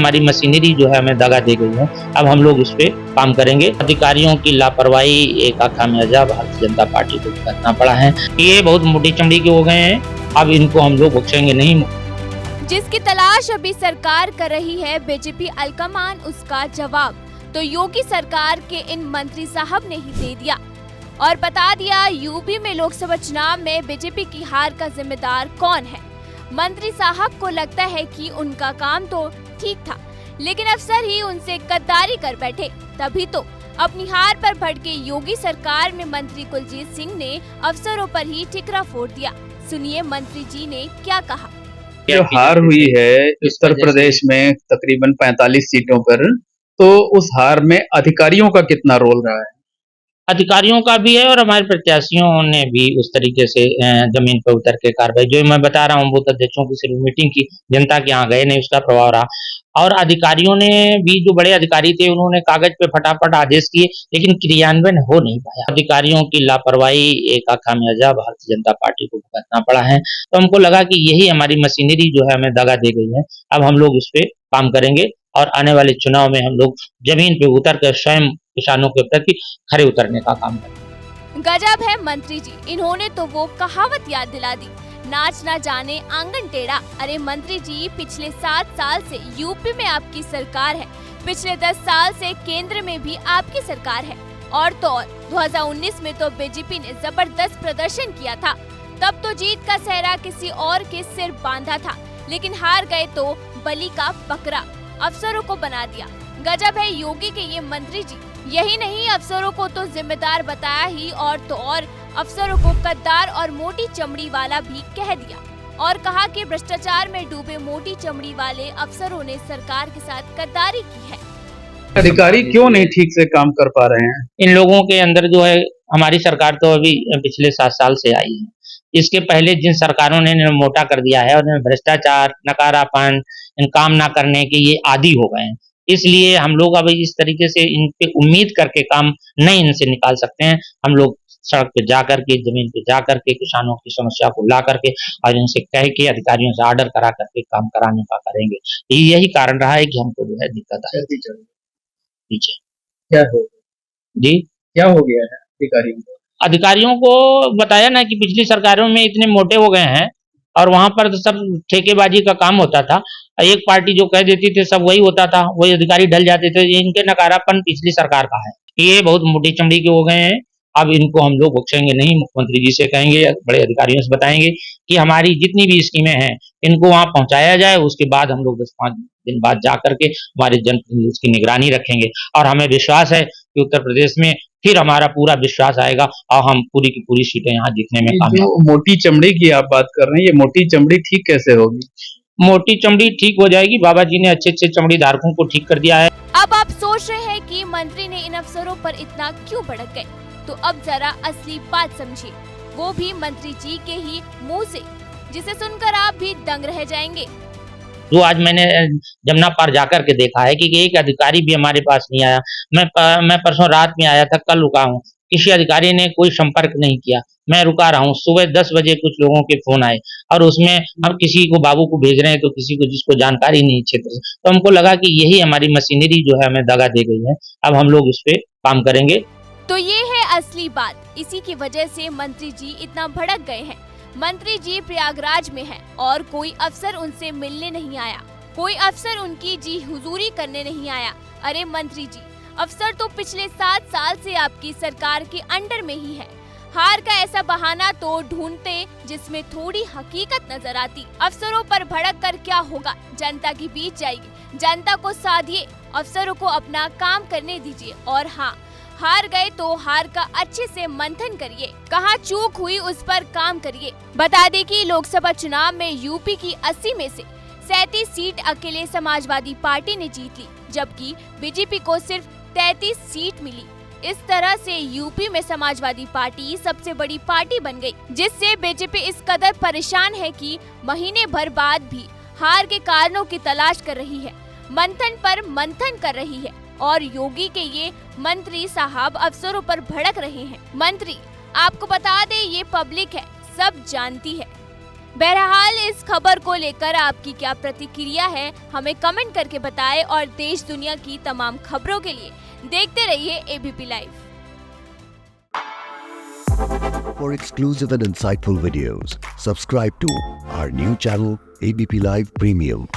हमारी मशीनरी जो है हमें दगा दे गई है। अब हम लोग उस पे काम करेंगे। अधिकारियों की लापरवाही का खामियाजा भारतीय जनता पार्टी को भुगतना पड़ा है। ये बहुत मोटी चमड़ी के हो गए हैं, अब इनको हम लोग बख्शेंगे नहीं। जिसकी तलाश अभी सरकार कर रही है बीजेपी अलकमान, उसका जवाब तो योगी सरकार के इन मंत्री साहब ने ही दे दिया और बता दिया यूपी में लोकसभा चुनाव में बीजेपी की हार का जिम्मेदार कौन है। मंत्री साहब को लगता है कि उनका काम तो ठीक था, लेकिन अफसर ही उनसे गद्दारी कर बैठे, तभी तो अपनी हार पर भड़के योगी सरकार में मंत्री कुलजीत सिंह ने अफसरों पर ही ठिकरा फोड़ दिया। सुनिए मंत्री जी ने क्या कहा। जो हार हुई है उत्तर प्रदेश में तकरीबन 45 सीटों पर, तो उस हार में अधिकारियों का कितना रोल रहा है? अधिकारियों का भी है और हमारे प्रत्याशियों ने भी उस तरीके से जमीन पर उतर के कार्रवाई, जो मैं बता रहा हूँ, बूथ अध्यक्षों की सिर्फ मीटिंग की, जनता के यहाँ गए नहीं, उसका प्रभाव रहा। और अधिकारियों ने भी, जो बड़े अधिकारी थे, उन्होंने कागज पे फटाफट आदेश किए, लेकिन क्रियान्वयन हो नहीं पाया। अधिकारियों की लापरवाही का खामियाजा भारतीय जनता पार्टी को भुगतना पड़ा है। तो हमको लगा कि यही हमारी मशीनरी जो है हमें दगा दे गई है। अब हम लोग उस पे काम करेंगे और आने वाले चुनाव में हम लोग जमीन पे उतर कर स्वयं किसानों के प्रति खरे उतरने का काम करें। गजब है मंत्री जी, इन्होंने तो वो कहावत याद दिला दी, नाच ना जाने आंगन टेढ़ा। अरे मंत्री जी, पिछले 7 साल से यूपी में आपकी सरकार है, पिछले 10 साल से केंद्र में भी आपकी सरकार है, और तो और 2019 में तो बीजेपी ने जबरदस्त प्रदर्शन किया था। तब तो जीत का सेहरा किसी और के सिर बांधा था, लेकिन हार गए तो बलि का बकरा अफसरों को बना दिया। गजब है योगी के ये मंत्री जी। यही नहीं, अफसरों को तो जिम्मेदार बताया ही, और तो और अफसरों को गद्दार और मोटी चमड़ी वाला भी कह दिया और कहा कि भ्रष्टाचार में डूबे मोटी चमड़ी वाले अफसरों ने सरकार के साथ गद्दारी की है। अधिकारी क्यों नहीं ठीक से काम कर पा रहे हैं? इन लोगों के अंदर जो है, हमारी सरकार तो अभी पिछले 7 साल से आई है। इसके पहले जिन सरकारों ने इन्हें मोटा कर दिया है और भ्रष्टाचार, नकारापन, काम ना करने के ये आदी हो गए हैं। इसलिए हम लोग अब इस तरीके से इन पे उम्मीद करके काम नहीं इनसे निकाल सकते हैं। हम लोग सड़क पे जा करके, जमीन पे जा करके किसानों की समस्या को ला करके और इनसे कह के, अधिकारियों से ऑर्डर करा करके काम कराने का करेंगे। यही कारण रहा है कि हमको जो है दिक्कत आई पीछे। क्या हो जी, क्या हो गया है अधिकारियों को? अधिकारियों को बताया ना कि पिछली सरकारों में इतने मोटे हो गए हैं और वहां पर तो सब ठेकेबाजी का काम होता था। एक पार्टी जो कह देती थी सब वही होता था, वही अधिकारी ढल जाते थे। इनके नकारापन पिछली सरकार का है। ये बहुत मोटी चमड़ी के हो गए हैं, अब इनको हम लोग बख्शेंगे नहीं। मुख्यमंत्री जी से कहेंगे, बड़े अधिकारियों से बताएंगे कि हमारी जितनी भी स्कीमें हैं इनको वहां पहुंचाया जाए। उसके बाद हम लोग 10-5 दिन बाद जा करके हमारे जनप्रतिनिधि उसकी निगरानी रखेंगे और हमें विश्वास है कि उत्तर प्रदेश में फिर हमारा पूरा विश्वास आएगा और हम पूरी की पूरी सीटें यहाँ जीतने में कामयाब। जो मोटी चमड़ी की आप बात कर रहे हैं, ये मोटी चमड़ी ठीक कैसे होगी? मोटी चमड़ी ठीक हो जाएगी, बाबा जी ने अच्छे चमड़ी धारकों को ठीक कर दिया है। अब आप सोच रहे हैं कि मंत्री ने इन अफसरों पर इतना क्यों भड़क गए, तो अब जरा असली बात समझिए, वो भी मंत्री जी के ही मुंह से, जिसे सुनकर आप भी दंग रह जाएंगे। जो आज मैंने जमुना पार जाकर के देखा है कि एक अधिकारी भी हमारे पास नहीं आया। मैं परसों रात में आया था, कल रुका हूँ, किसी अधिकारी ने कोई संपर्क नहीं किया। मैं रुका रहा हूँ, सुबह 10 बजे कुछ लोगों के फोन आए और उसमें हम किसी को बाबू को भेज रहे हैं, तो किसी को जिसको जानकारी नहीं क्षेत्र से। तो हमको लगा कि यही हमारी मशीनरी जो है हमें दगा दे गई है। अब हम लोग उस पे काम करेंगे। तो ये है असली बात, इसी की वजह से मंत्री जी इतना भड़क गए हैं। मंत्री जी प्रयागराज में हैं और कोई अफसर उनसे मिलने नहीं आया, कोई अफसर उनकी जी हुजूरी करने नहीं आया। अरे मंत्री जी, अफसर तो पिछले 7 साल से आपकी सरकार के अंडर में ही है। हार का ऐसा बहाना तो ढूंढते जिसमें थोड़ी हकीकत नजर आती। अफसरों पर भड़क कर क्या होगा, जनता की बीच जाएगी, जनता को साधिए, अफसरों को अपना काम करने दीजिए। और हाँ, हार गए तो हार का अच्छे से मंथन करिए, कहाँ चूक हुई उस पर काम करिए। बता दें कि लोकसभा चुनाव में यूपी की 80 में से 37 सीट अकेले समाजवादी पार्टी ने जीत ली, जबकि बीजेपी को सिर्फ 33 सीट मिली। इस तरह से यूपी में समाजवादी पार्टी सबसे बड़ी पार्टी बन गई, जिससे बीजेपी इस कदर परेशान है कि महीने भर बाद भी हार के कारणों की तलाश कर रही है, मंथन पर मंथन कर रही है और योगी के ये मंत्री साहब अफसरों पर भड़क रहे हैं। मंत्री, आपको बता दे, ये पब्लिक है, सब जानती है। बहरहाल इस खबर को लेकर आपकी क्या प्रतिक्रिया है, हमें कमेंट करके बताएं और देश दुनिया की तमाम खबरों के लिए देखते रहिए ABP live. For exclusive and insightful videos, subscribe to our new channel ABP Live Premium.